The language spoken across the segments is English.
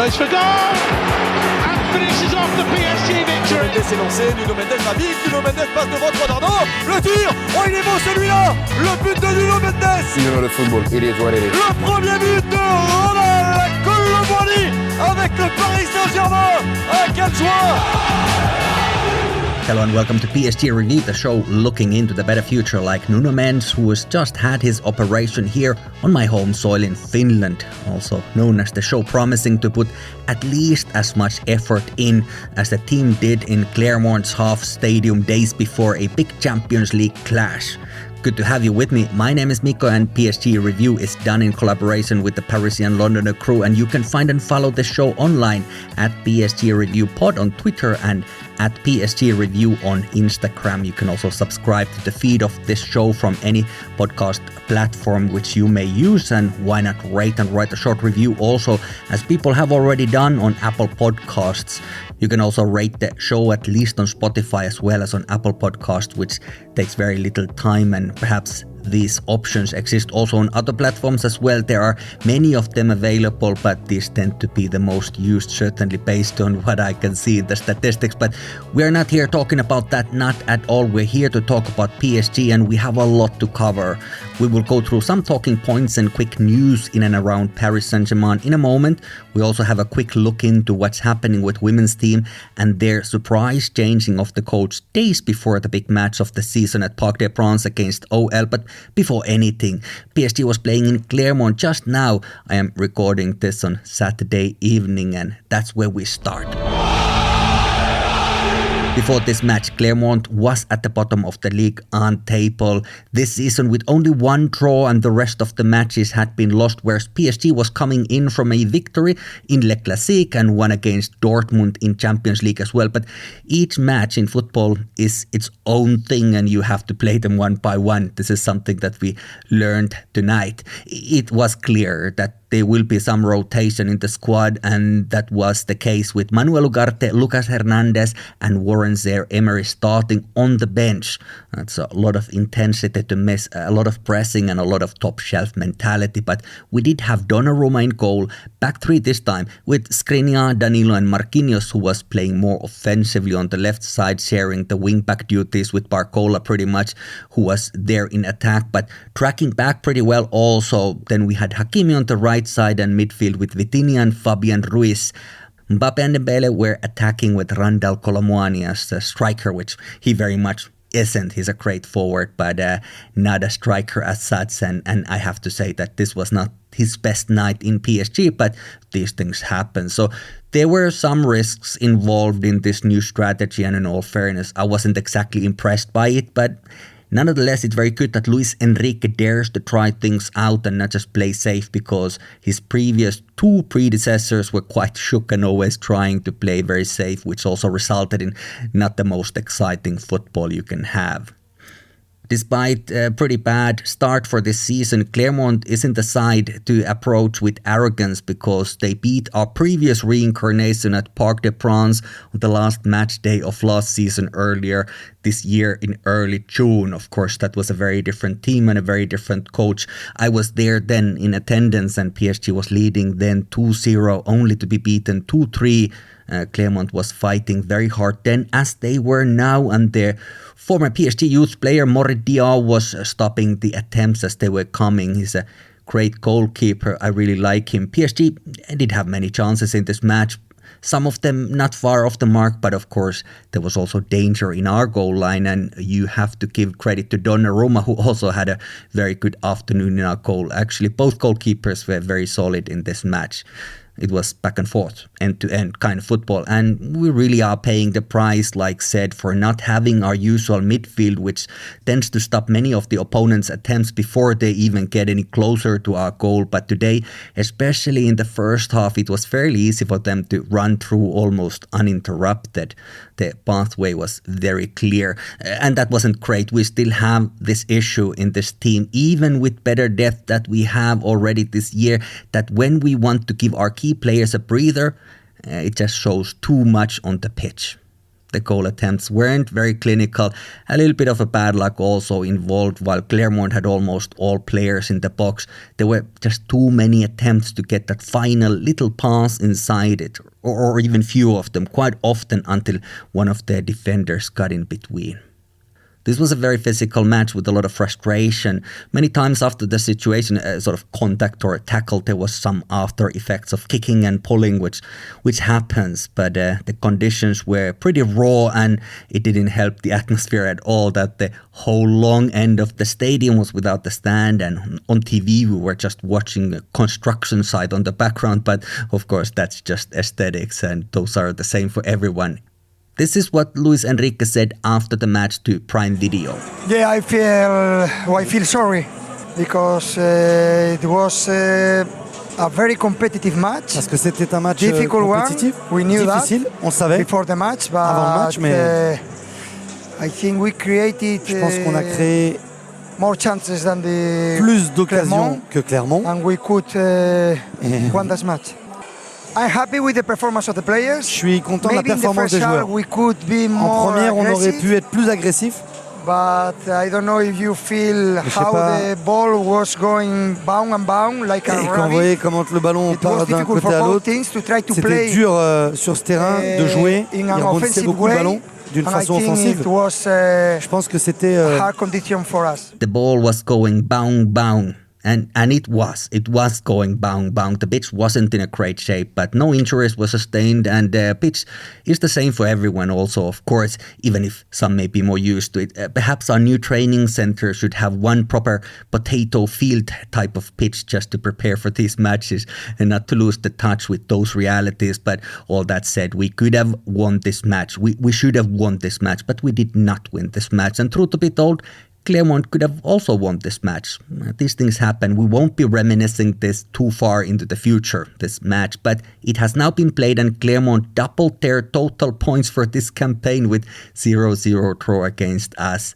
goes for goal and finishes off the PSG victory. Nuno Mendes est lancé, Nuno Mendes va vite, Nuno Mendes passe devant trois Darno, le tir, oh il est beau celui-là, le but de Nuno Mendes. You know the football, it is what it is. Le premier but de Ronald Clermont avec le Paris Saint-Germain, ah quelle joie. Hello and welcome to PSG Review, the show looking into the better future like Nuno Mendes, who has just had his operation here on my home soil in Finland, also known as the show promising to put at least as much effort in as the team did in Clermont's half stadium days before a big Champions League clash. Good to have you with me. My name is Mikko and PSG Review is done in collaboration with the Parisian Londoner crew, and you can find and follow the show online at PSG Review Pod on Twitter and at PSG Review on Instagram. You can also subscribe to the feed of this show from any podcast platform which you may use, and why not rate and write a short review also, as people have already done on Apple Podcasts. You can also rate the show at least on Spotify as well as on Apple Podcasts, which takes very little time, and perhaps these options exist also on other platforms as well. There are many of them available, but these tend to be the most used, certainly based on what I can see in the statistics. But we're not here talking about that, not at all. We're here to talk about PSG, and we have a lot to cover. We will go through some talking points and quick news in and around Paris Saint-Germain in a moment. We also have a quick look into what's happening with women's team and their surprise changing of the coach days before the big match of the season at Parc des Princes against OL. But before anything, PSG was playing in Clermont just now. I am recording this on Saturday evening, and that's where we start. Before this match, Clermont was at the bottom of the Ligue 1 table this season with only one draw, and the rest of the matches had been lost, whereas PSG was coming in from a victory in Le Classique and one against Dortmund in Champions League as well. But each match in football is its own thing, and you have to play them one by one. This is something that we learned tonight. It was clear that there will be some rotation in the squad, and that was the case with Manuel Ugarte, Lucas Hernandez and Warren Zaire-Emery starting on the bench. That's a lot of intensity to miss, a lot of pressing and a lot of top shelf mentality, but we did have Donnarumma in goal, back three this time, with Skriniar, Danilo and Marquinhos, who was playing more offensively on the left side, sharing the wing-back duties with Barcola pretty much, who was there in attack, but tracking back pretty well also. Then we had Hakimi on the right side and midfield with Vitinha and Fabian Ruiz. Mbappé and Dembele were attacking with Randal Colomwani as the striker, which he very much isn't. He's a great forward, but not a striker as such. And I have to say that this was not his best night in PSG, but these things happen. So there were some risks involved in this new strategy, and in all fairness, I wasn't exactly impressed by it, but nonetheless, it's very good that Luis Enrique dares to try things out and not just play safe, because his previous two predecessors were quite shook and always trying to play very safe, which also resulted in not the most exciting football you can have. Despite a pretty bad start for this season, Clermont isn't the side to approach with arrogance, because they beat our previous reincarnation at Parc des Princes on the last match day of last season earlier this year in early June. Of course, that was a very different team and a very different coach. I was there then in attendance, and PSG was leading then 2-0, only to be beaten 2-3. Clermont was fighting very hard then, as they were now, and their former PSG youth player Mory Diaw was stopping the attempts as they were coming. He's a great goalkeeper. I really like him. PSG did have many chances in this match, some of them not far off the mark, but of course there was also danger in our goal line, and you have to give credit to Donnarumma, who also had a very good afternoon in our goal. Actually, both goalkeepers were very solid in this match. It was back and forth, end-to-end kind of football, and we really are paying the price, like said, for not having our usual midfield, which tends to stop many of the opponent's attempts before they even get any closer to our goal. But today, especially in the first half, it was fairly easy for them to run through almost uninterrupted. The pathway was very clear, and that wasn't great. We still have this issue in this team, even with better depth that we have already this year, that when we want to give our key players a breather, it just shows too much on the pitch. The goal attempts weren't very clinical. A little bit of a bad luck also involved. While Clermont had almost all players in the box, there were just too many attempts to get that final little pass inside it, or even few of them, quite often until one of their defenders got in between. This was a very physical match with a lot of frustration. Many times after the situation, a sort of contact or a tackle, there was some after effects of kicking and pulling, which happens. But the conditions were pretty raw, and it didn't help the atmosphere at all that the whole long end of the stadium was without the stand. And on TV, we were just watching a construction site on the background. But of course, that's just aesthetics, and those are the same for everyone. This is what Luis Enrique said after the match to Prime Video. Yeah, I feel sorry because it was a very competitive match. Parce que c'était un match difficult compétitif, one. We knew difficile, on le savait before the match, but avant le match, mais I think we created je pense qu'on a créé more chances than the plus d'occasions que Clermont, and we could win this match. I'm happy with the performance of the players. Je suis content de la performance des joueurs. We could be en première, on aurait pu être plus agressif. But I don't know if you feel how the ball was going bound like a rabbit. Et quand vous voyez comment le ballon part d'un côté à l'autre, c'était dur sur ce terrain de jouer. Il rebondissait beaucoup le ballon d'une façon offensive. Je pense que c'était hard condition for us. The ball was going bound. And it was going bound. The pitch wasn't in a great shape, but no injuries were sustained, and the pitch is the same for everyone also, of course, even if some may be more used to it. Perhaps our new training center should have one proper potato field type of pitch just to prepare for these matches and not to lose the touch with those realities. But all that said, we could have won this match. We should have won this match, but we did not win this match. And truth to be told, Clermont could have also won this match. These things happen. We won't be reminiscing this too far into the future, this match, but it has now been played, and Clermont doubled their total points for this campaign with 0-0 draw against us.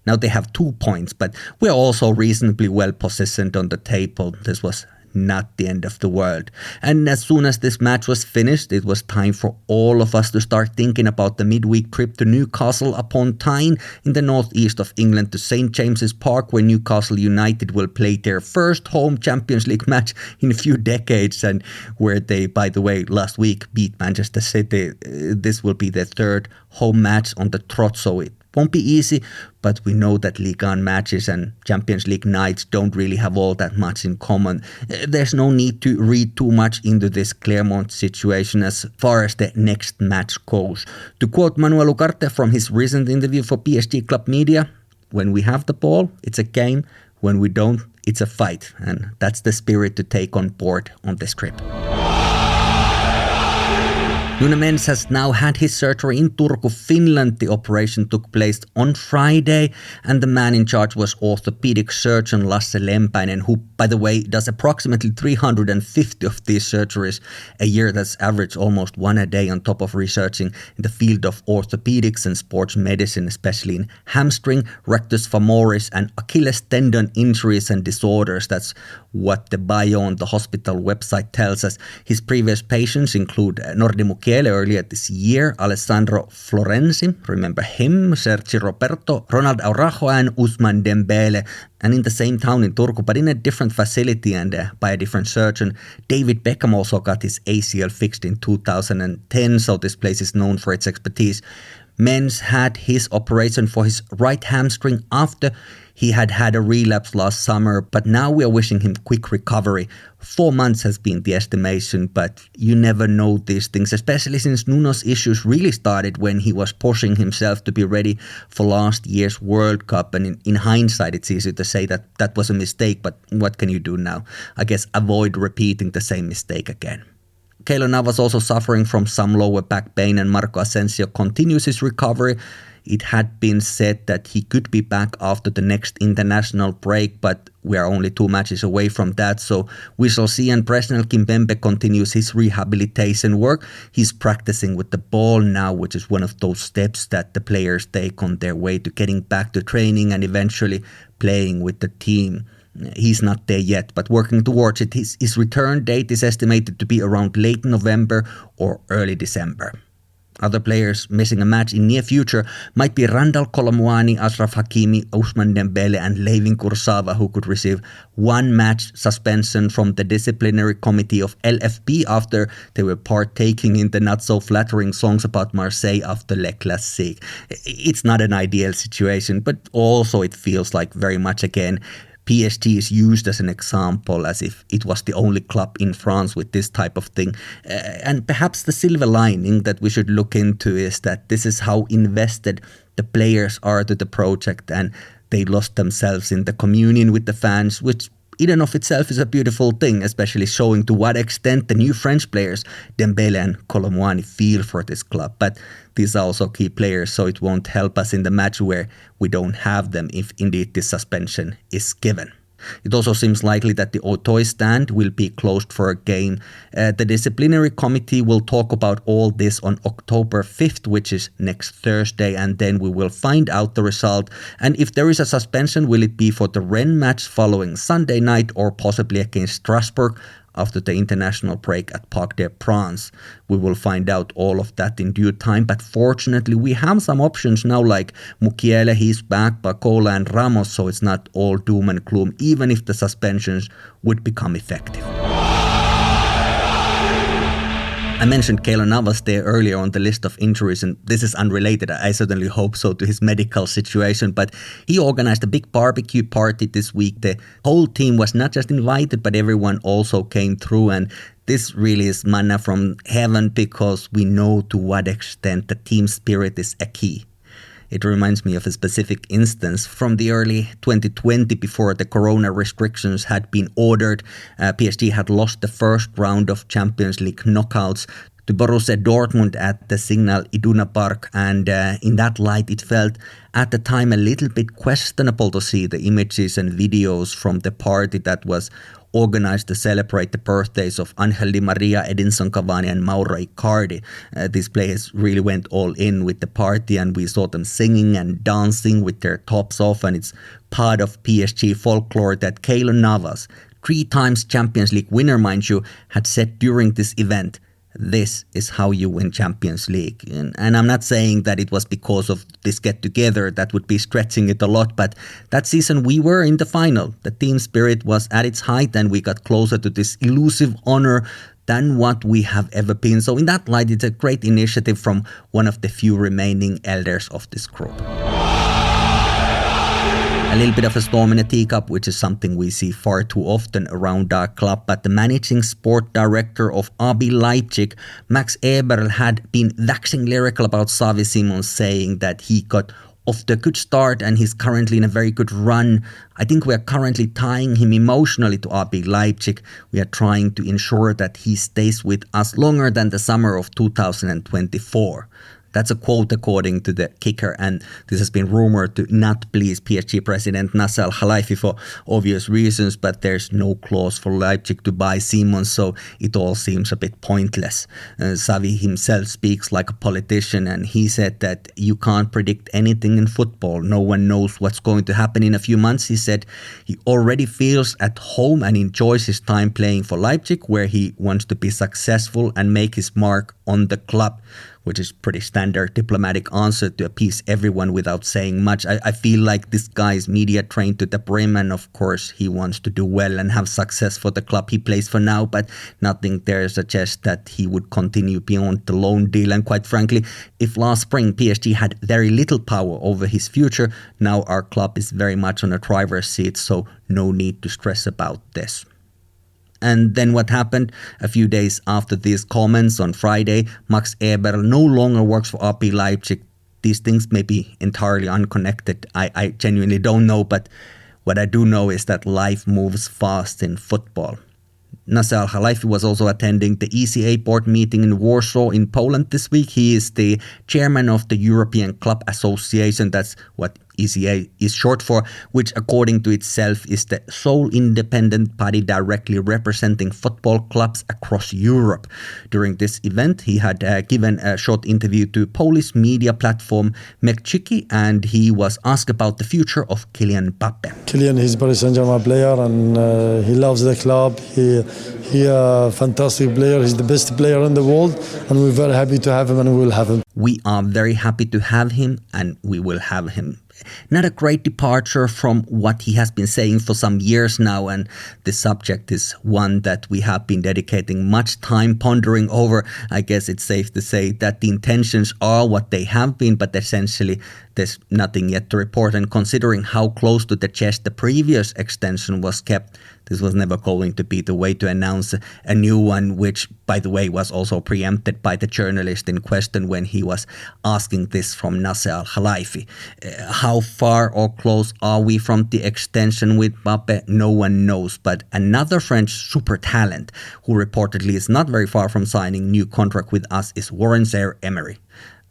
Now they have 2 points, but we're also reasonably well positioned on the table. This was not the end of the world. And as soon as this match was finished, it was time for all of us to start thinking about the midweek trip to Newcastle upon Tyne in the northeast of England to St. James's Park, where Newcastle United will play their first home Champions League match in a few decades, and where they, by the way, last week beat Manchester City. This will be their third home match on the trot, so it won't be easy, but we know that Ligue 1 matches and Champions League nights don't really have all that much in common. There's no need to read too much into this Clermont situation as far as the next match goes. To quote Manuel Ugarte from his recent interview for PSG Club Media, when we have the ball, it's a game. When we don't, it's a fight. And that's the spirit to take on board on this trip. Nuno Mendes has now had his surgery in Turku, Finland. The operation took place on Friday, and the man in charge was orthopedic surgeon Lasse Lempäinen, who, by the way, does approximately 350 of these surgeries a year. That's average almost one a day, on top of researching in the field of orthopedics and sports medicine, especially in hamstring, rectus femoris, and Achilles tendon injuries and disorders. That's what the bio on the hospital website tells us. His previous patients include Nordi Mukiele earlier this year, Alessandro Florenzi, remember him, Sergi Roberto, Ronald Araujo, and Ousmane Dembele. And in the same town in Turku, but in a different facility and by a different surgeon, David Beckham also got his ACL fixed in 2010, so this place is known for its expertise. Mendes had his operation for his right hamstring after he had a relapse last summer, but now we are wishing him quick recovery. 4 months has been the estimation, but you never know these things, especially since Nuno's issues really started when he was pushing himself to be ready for last year's World Cup. And in hindsight, it's easy to say that that was a mistake, but what can you do now? I guess avoid repeating the same mistake again. Keylor Navas also suffering from some lower back pain, and Marco Asensio continues his recovery. It had been said that he could be back after the next international break, but we are only 2 matches away from that, so we shall see. And Presnel Kimpembe continues his rehabilitation work. He's practicing with the ball now, which is one of those steps that the players take on their way to getting back to training and eventually playing with the team. He's not there yet, but working towards it. His return date is estimated to be around late November or early December. Other players missing a match in near future might be Randal Kolomuani, Ashraf Hakimi, Ousmane Dembele and Layvin Kurzawa, who could receive 1 match suspension from the disciplinary committee of LFP after they were partaking in the not so flattering songs about Marseille after Le Classique. It's not an ideal situation, but also it feels like very much again PSG is used as an example, as if it was the only club in France with this type of thing. And perhaps the silver lining that we should look into is that this is how invested the players are to the project, and they lost themselves in the communion with the fans, which in and of itself is a beautiful thing, especially showing to what extent the new French players, Dembele and Kolomuani, feel for this club. But these are also key players, so it won't help us in the match where we don't have them if indeed this suspension is given. It also seems likely that the Auteuil stand will be closed for a game. The disciplinary committee will talk about all this on October 5th, which is next Thursday, and then we will find out the result. And if there is a suspension, will it be for the Rennes match following Sunday night or possibly against Strasbourg after the international break at Parc des Princes? We will find out all of that in due time, but fortunately we have some options now, like Mukiele, he's back, Bacola and Ramos, so it's not all doom and gloom, even if the suspensions would become effective. I mentioned Keylor Navas there earlier on the list of injuries, and this is unrelated, I certainly hope so, to his medical situation, but he organized a big barbecue party this week. The whole team was not just invited, but everyone also came through, and this really is manna from heaven because we know to what extent the team spirit is a key. It reminds me of a specific instance from the early 2020 before the corona restrictions had been ordered. PSG had lost the first round of Champions League knockouts to Borussia Dortmund at the Signal Iduna Park, and in that light it felt at the time a little bit questionable to see the images and videos from the party that was organized to celebrate the birthdays of Angel Di Maria, Edinson Cavani and Mauro Icardi. These players really went all in with the party, and we saw them singing and dancing with their tops off, and it's part of PSG folklore that Keylor Navas, 3 times Champions League winner mind you, had said during this event, this is how you win Champions League. And I'm not saying that it was because of this get-together, that would be stretching it a lot, but that season we were in the final. The team spirit was at its height and we got closer to this elusive honor than what we have ever been. So in that light, it's a great initiative from one of the few remaining elders of this group. A little bit of a storm in a teacup, which is something we see far too often around our club, but the managing sport director of RB Leipzig, Max Eberl, had been waxing lyrical about Xavi Simons, saying that he got off to a good start and he's currently in a very good run. I think we are currently tying him emotionally to RB Leipzig. We are trying to ensure that he stays with us longer than the summer of 2024. That's a quote according to the kicker, and this has been rumored to not please PSG president Nasser Al-Khelaifi for obvious reasons, but there's no clause for Leipzig to buy Simons, so it all seems a bit pointless. Xavi himself speaks like a politician, and he said that you can't predict anything in football. No one knows what's going to happen in a few months. He said he already feels at home and enjoys his time playing for Leipzig, where he wants to be successful and make his mark on the club, which is pretty standard diplomatic answer to appease everyone without saying much. I feel like this guy is media trained to the brim, and of course he wants to do well and have success for the club he plays for now, but nothing there suggests that he would continue beyond the loan deal. And quite frankly, if last spring PSG had very little power over his future, now our club is very much on a driver's seat, so no need to stress about this. And then what happened? A few days after these comments on Friday, Max Eberl no longer works for RB Leipzig. These things may be entirely unconnected. I genuinely don't know, but what I do know is that life moves fast in football. Nasser Al-Khelaifi was also attending the ECA board meeting in Warsaw in Poland this week. He is the chairman of the European Club Association. That's what ECA is short for, which according to itself is the sole independent body directly representing football clubs across Europe. During this event, he had given a short interview to Polish media platform Mikko, and he was asked about the future of Kylian Mbappé. Kylian is Paris Saint-Germain player, and he loves the club. He a fantastic player. He's the best player in the world, and we're very happy to have him, and we will have him. We are very happy to have him, and we will have him. Not a great departure from what he has been saying for some years now, and this subject is one that we have been dedicating much time pondering over. I guess it's safe to say that the intentions are what they have been, but essentially there's nothing yet to report, and considering how close to the chest the previous extension was kept, this was never going to be the way to announce a new one, which, by the way, was also preempted by the journalist in question when he was asking this from Nasser Al-Khelaifi. How far or close are we from the extension with Mbappé? No one knows, but another French super talent who reportedly is not very far from signing new contract with us is Warren Zaire-Emery.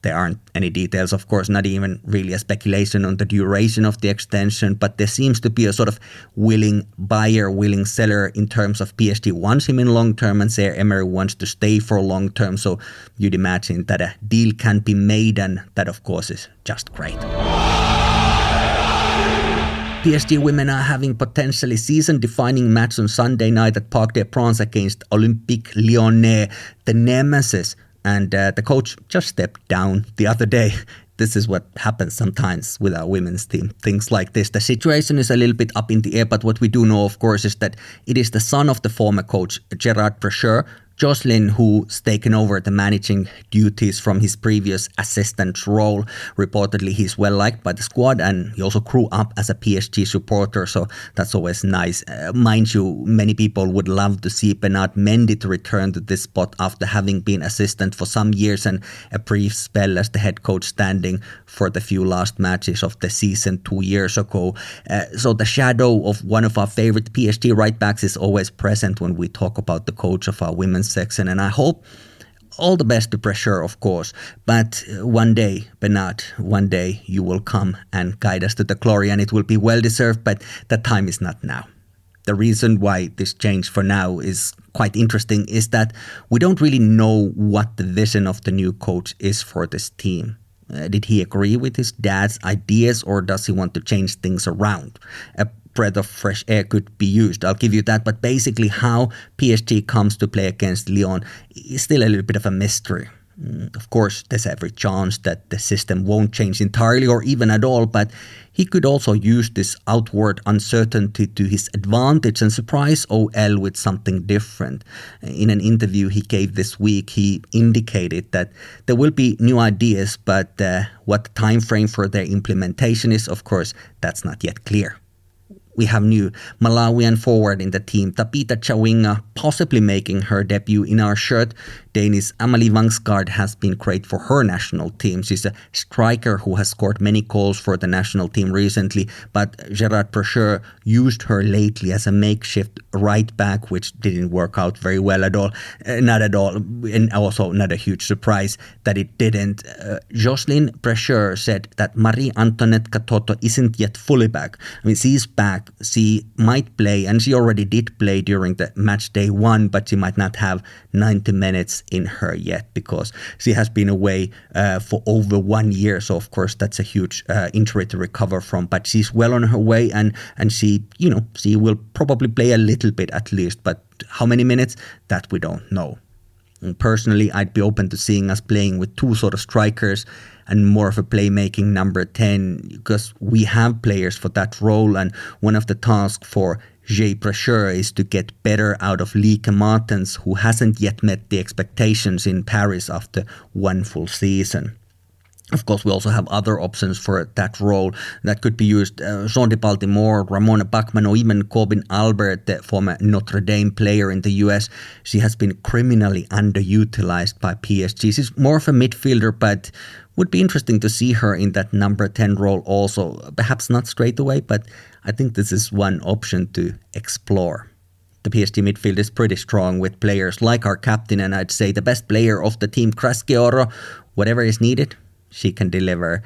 There aren't any details, of course, not even really a speculation on the duration of the extension, but there seems to be a sort of willing buyer, willing seller in terms of PSG wants him in long term and Zaire-Emery wants to stay for long term. So you'd imagine that a deal can be made, and that, of course, is just great. PSG women are having potentially season-defining match on Sunday night at Parc des Princes against Olympique Lyonnais, the nemesis. And the coach just stepped down the other day. This is what happens sometimes with our women's team. Things like this. The situation is a little bit up in the air, but what we do know, of course, is that it is the son of the former coach, Gerard Precheur, Jocelyn, who's taken over the managing duties from his previous assistant role. Reportedly, he's well liked by the squad, and he also grew up as a PSG supporter, so that's always nice. Mind you, many people would love to see Bernard Mendy to return to this spot after having been assistant for some years and a brief spell as the head coach, standing for the few last matches of the season 2 years ago. So the shadow of one of our favorite PSG right backs is always present when we talk about the coach of our women's section, and I hope all the best to Precheur, of course, but one day, Bernard, one day you will come and guide us to the glory, and it will be well deserved, but the time is not now. The reason why this change for now is quite interesting is that we don't really know what the vision of the new coach is for this team. Did he agree with his dad's ideas, or does he want to change things around? A breath of fresh air could be used, I'll give you that, but basically how PSG comes to play against Lyon is still a little bit of a mystery. Of course, there's every chance that the system won't change entirely or even at all, but he could also use this outward uncertainty to his advantage and surprise OL with something different. In an interview he gave this week, he indicated that there will be new ideas, but what the time frame for their implementation is, of course, that's not yet clear. We have new Malawian forward in the team, Tapita Chawinga, possibly making her debut in our shirt. Danish Amalie Vangsgaard has been great for her national team. She's a striker who has scored many goals for the national team recently, but Gerard Precheur used her lately as a makeshift right back, which didn't work out very well at all. Not at all, and also not a huge surprise that it didn't. Jocelyn Precheur said that Marie-Antoinette Katoto isn't yet fully back. I mean, she's back. She might play, and she already did play during the match day 1, but she might not have 90 minutes in her yet because she has been away for over 1 year. So, of course, that's a huge injury to recover from. But she's well on her way, and she will probably play a little bit at least. But how many minutes? That we don't know. And personally, I'd be open to seeing us playing with two sort of strikers and more of a playmaking number 10, because we have players for that role, and one of the tasks for Gerard Precheur is to get better out of Lieke Martens, who hasn't yet met the expectations in Paris after 1 full season. Of course, we also have other options for that role that could be used. Jean de Baltimore, Ramona Bachmann, or even Corbin Albert, the former Notre Dame player in the US. She has been criminally underutilized by PSG. She's more of a midfielder, but would be interesting to see her in that number 10 role also. Perhaps not straight away, but I think this is one option to explore. The PSG midfield is pretty strong with players like our captain, and I'd say the best player of the team, Kraskeoro. Whatever is needed, she can deliver.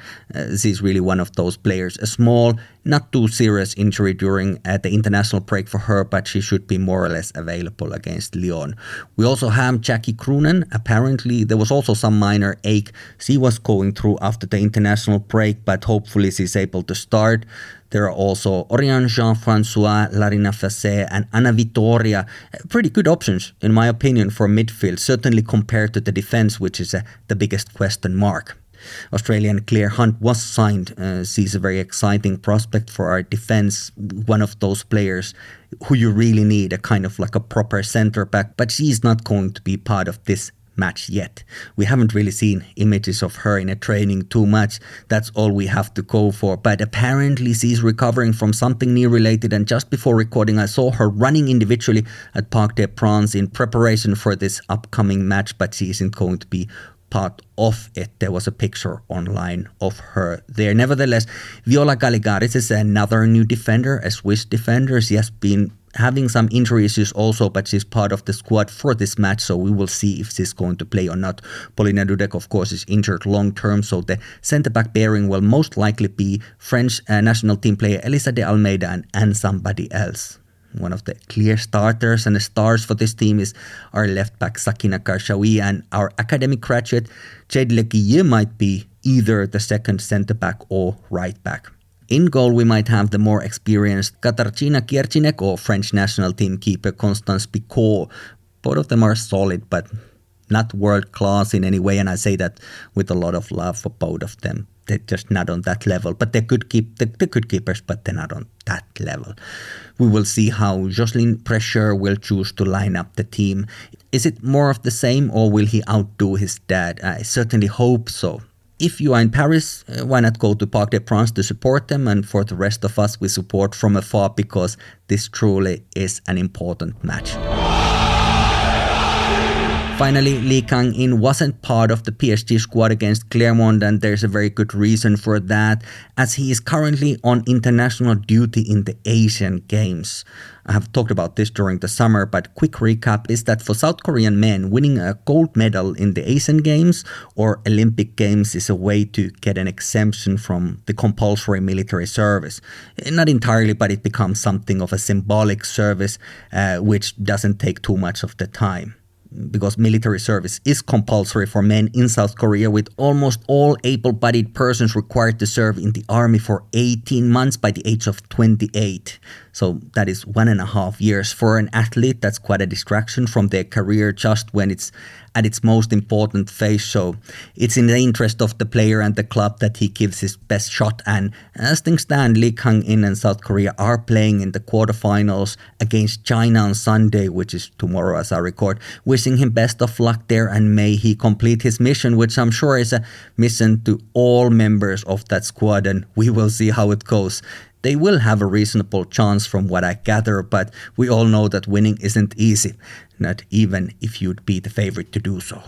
She's really one of those players. A small, not too serious injury during the international break for her, but she should be more or less available against Lyon. We also have Jackie Croonen. Apparently, there was also some minor ache she was going through after the international break, but hopefully she's able to start. There are also Oriane Jean-François, Larina Fassé and Anna Vittoria. Pretty good options, in my opinion, for midfield, certainly compared to the defense, which is the biggest question mark. Australian Claire Hunt was signed. She's a very exciting prospect for our defense, one of those players who you really need, a kind of like a proper centre back, but she's not going to be part of this match yet. We haven't really seen images of her in a training too much. That's all we have to go for. But apparently she's recovering from something knee related, and just before recording I saw her running individually at Parc des Princes in preparation for this upcoming match, but she isn't going to be part of it. There was a picture online of her there. Nevertheless, Viola Galigaris is another new defender, a Swiss defender. She has been having some injury issues also, but she's part of the squad for this match, so we will see if she's going to play or not. Paulina Dudek, of course, is injured long term, so the centre-back pairing will most likely be French national team player Elisa de Almeida and somebody else. One of the clear starters and the stars for this team is our left-back Sakina Karshawi, and our academic graduate Jade Leguille might be either the second centre-back or right-back. In goal, we might have the more experienced Katarzyna Kiercinek or French national team keeper Constance Picot. Both of them are solid, but not world-class in any way, and I say that with a lot of love for both of them. They're just not on that level, but they're good keepers, but they're not on that level. We will see how Jocelyn Pressure will choose to line up the team. Is it more of the same, or will he outdo his dad? I certainly hope so. If you are in Paris, why not go to Parc des Princes to support them? And for the rest of us, we support from afar, because this truly is an important match. Finally, Lee Kang-In wasn't part of the PSG squad against Clermont, and there's a very good reason for that, as he is currently on international duty in the Asian Games. I have talked about this during the summer, but quick recap is that for South Korean men, winning a gold medal in the Asian Games or Olympic Games is a way to get an exemption from the compulsory military service. Not entirely, but it becomes something of a symbolic service, which doesn't take too much of the time. Because military service is compulsory for men in South Korea, with almost all able-bodied persons required to serve in the army for 18 months by the age of 28. So that is 1.5 years. For an athlete, that's quite a distraction from their career just when it's at its most important phase. So it's in the interest of the player and the club that he gives his best shot. And as things stand, Lee Kang-In and South Korea are playing in the quarterfinals against China on Sunday, which is tomorrow as I record. Wishing him best of luck there, and may he complete his mission, which I'm sure is a mission to all members of that squad, and we will see how it goes. They will have a reasonable chance from what I gather, but we all know that winning isn't easy, not even if you'd be the favorite to do so.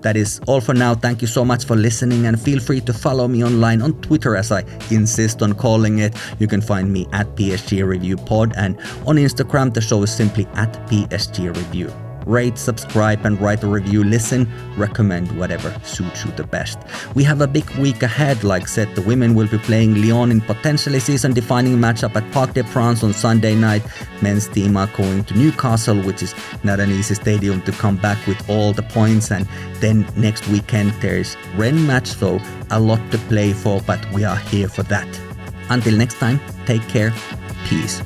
That is all for now. Thank you so much for listening, and feel free to follow me online on Twitter, as I insist on calling it. You can find me at PSG Review Pod, and on Instagram the show is simply at PSG Review. Rate, subscribe, and write a review. Listen, recommend, whatever suits you the best. We have a big week ahead. Like said, the women will be playing Lyon in potentially season-defining matchup at Parc des Princes on Sunday night. Men's team are going to Newcastle, which is not an easy stadium to come back with all the points. And then next weekend there's Rennes match, so a lot to play for, but we are here for that. Until next time, take care. Peace.